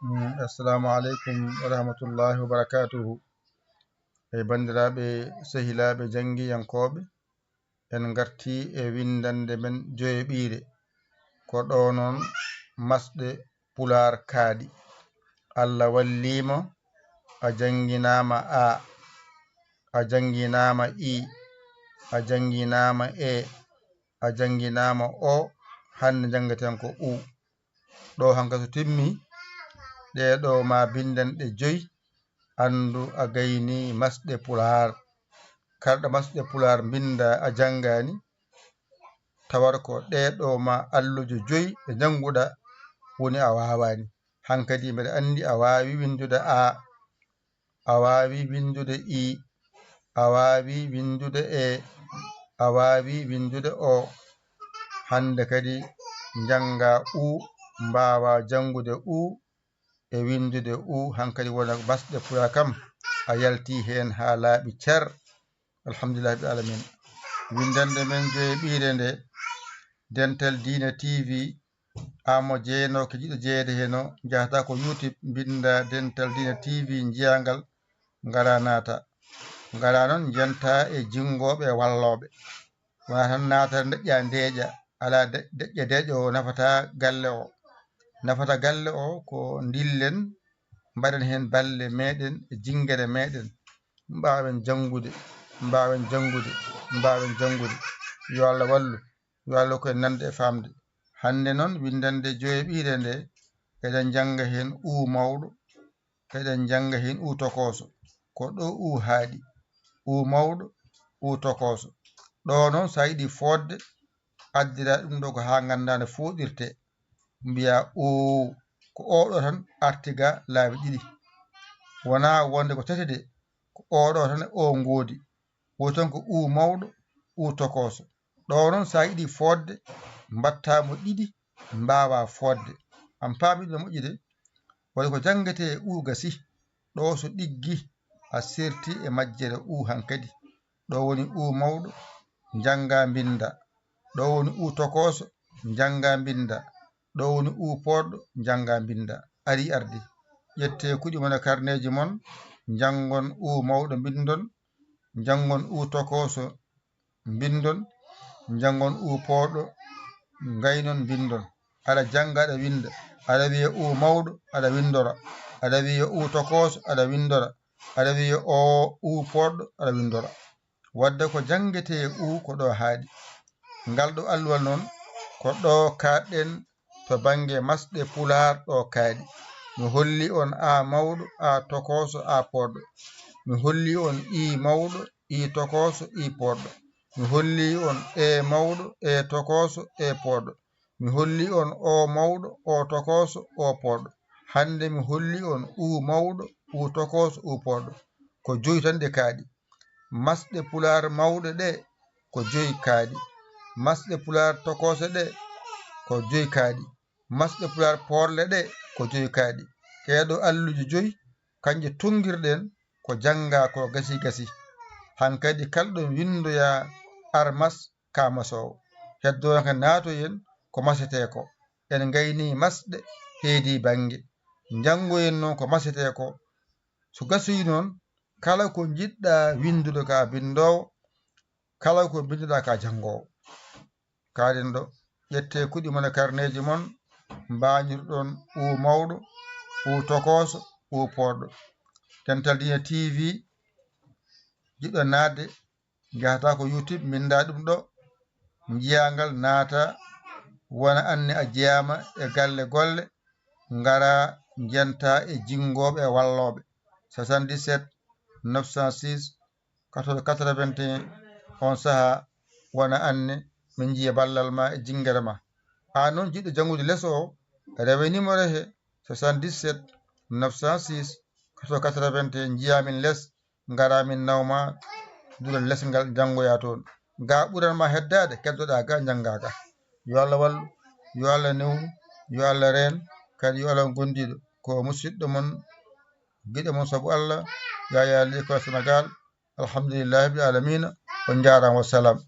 Assalamu alaikum wa rahmatullahi wa barakatuhu. Bandiraɓe sehilaɓe jangiyankoɓe, en garti e windande men joyeɓire ko ɗo non masɗe pular kaaɗi. Allah wallimo a janginama a janginama i, a janginama e, a janginama o, hande jangaten ko u. Ɗo hanka so timmi ɗeɗo ma binden ɗe joyi, andu a gayni masɗe pular. Karɗa masɗe pular binda a jangani, tawar ko ɗeɗo ma allujo joyi ɗe janguɗa woni a wawani. Hankadi mbeɗa andi a wawi windude a wawi windude i, a wawi windude e, a wawi windude o. Hande kadi janga u, mbawa jangude u e windude u. Hankadi wona masɗe pular kam a yalti hen ha laaɓi cer. Alhamdulillah rabbil alamin. Windande men joyeɓire nde Dental Dina TV, amo jeeno ko jiɗo jeede heno jahata ko YouTube binda Dental Dina TV jiyangal, ngara naata. Ngara noon jenta e jingoɓe e walloɓe, wona tan naata deƴƴa ndeeƴa. Ala deƴƴa deeƴa o nafata galle o. Nafata galle o ko dillen mbaɗen hen balle meɗen e jingere meɗen, mbawen jangude yo Allah wallu, yo Allah koye nande e famde. Hande noon windande joyeɓire nde eɗen janga hen u mawɗo, eɗen janga hen u tokoso. Ko ɗo u haaɗi, u mawɗo, u tokoso. Ɗo noon sa yiɗi fodde addira ɗum ɗo ko ha ganda no fuɗirte, mbiya u ko oɗo tan artiga laabi ɗiɗi, wona wonde ko tati de, ko oɗo tan o ngoodi. Woto tan ko u mawɗo, u tokoso. Ɗo noon sa yiɗi fodde mbattamo ɗiɗi mbawa fodde. Am paami ɗum moƴƴi de, waɗi ko jangete u gasi. Ɗo so ɗiggi a sirti e majjere u hankadi. Ɗo woni u mawɗo, janga binda. Ɗo woni u tokoso, janga binda. Ɗo woni u poɗɗo, janga binda. Ari ardi ƴette kuɗi mon e karneji mon, jangon u mawɗo bindon, jangon u tokoso bindon, jangon u poɗɗo gaynon bindon. Aɗa janga aɗa winda, aɗa wiya u mawɗo aɗa windora, aɗa wiya u tokoso aɗa windora, aɗa wiya o u poɗɗo aɗa windora. Wadde ko jangete u ko ɗo haaɗi. Ngal ɗo alluwal noon ko ɗo kaɗɗen to bange masɗe pular ɗo kaaɗi. Mi holli on a mawɗo, a tokoso, a poɗɗo. Mi holli on i mawɗo, i tokoso, i poɗɗo. Mi holli on e mawɗo, e tokoso, e poɗɗo. Mi holli on o mawɗo, o tokoso, o poɗɗo. Hande mi holli on u mawɗo, u tokoso, u poɗɗo. Ko joyi tan ɗe kaaɗi. Masɗe pular mawɗe ɗe ko joyi kaaɗi. Masɗe pular tokoso ɗe ko joyi kaaɗi. Masɗe pular porle ɗe ko joyi kaaɗi. Ɗeɗo alluji joyi kanje tungirɗen ko janga ko gasi. Hankadi kalɗo windoya armas ka masowo. Heddoka natoyen ko masete ko. En gayni masɗe heedi bange. Jangoyen noon ko masete ko. So gasoyi noon kala ko jiɗɗa windude ka bindowo, kala ko binduɗa ka jangowo. Kaɗen ɗo ƴette kuɗi mon e karneji mon, mbañirɗon u mawɗo, u tokoso, u poɗɗo. Dental Dina TV jiɗɗo nadde jahata ko YouTube minda ɗum ɗo, jiyangal naata, wona anne a jeyama e galle golle, ngara jenta e jingoɓe e walloɓe. 77 906 14 81 on saaha wona anne min jiya ballal ma e jingere ma. Ha noon jiɗɗo jangude lees o, rewe numéro he 77 906 14 81 jiyamin less, ngara min nawma dura lesgal jangoya toon. Ga ɓuranma heddade, keddoɗa ga janga ga. Yo Allah wallu, yo Allah newnu, yo Allah reen, kadi yo Allah gondiɗo ko musidɗo mon guiɗe mon saabu Allah. Yaya l'école Sénégal. Alhamdulillahi rabbil alamina. On jarama, wassalam.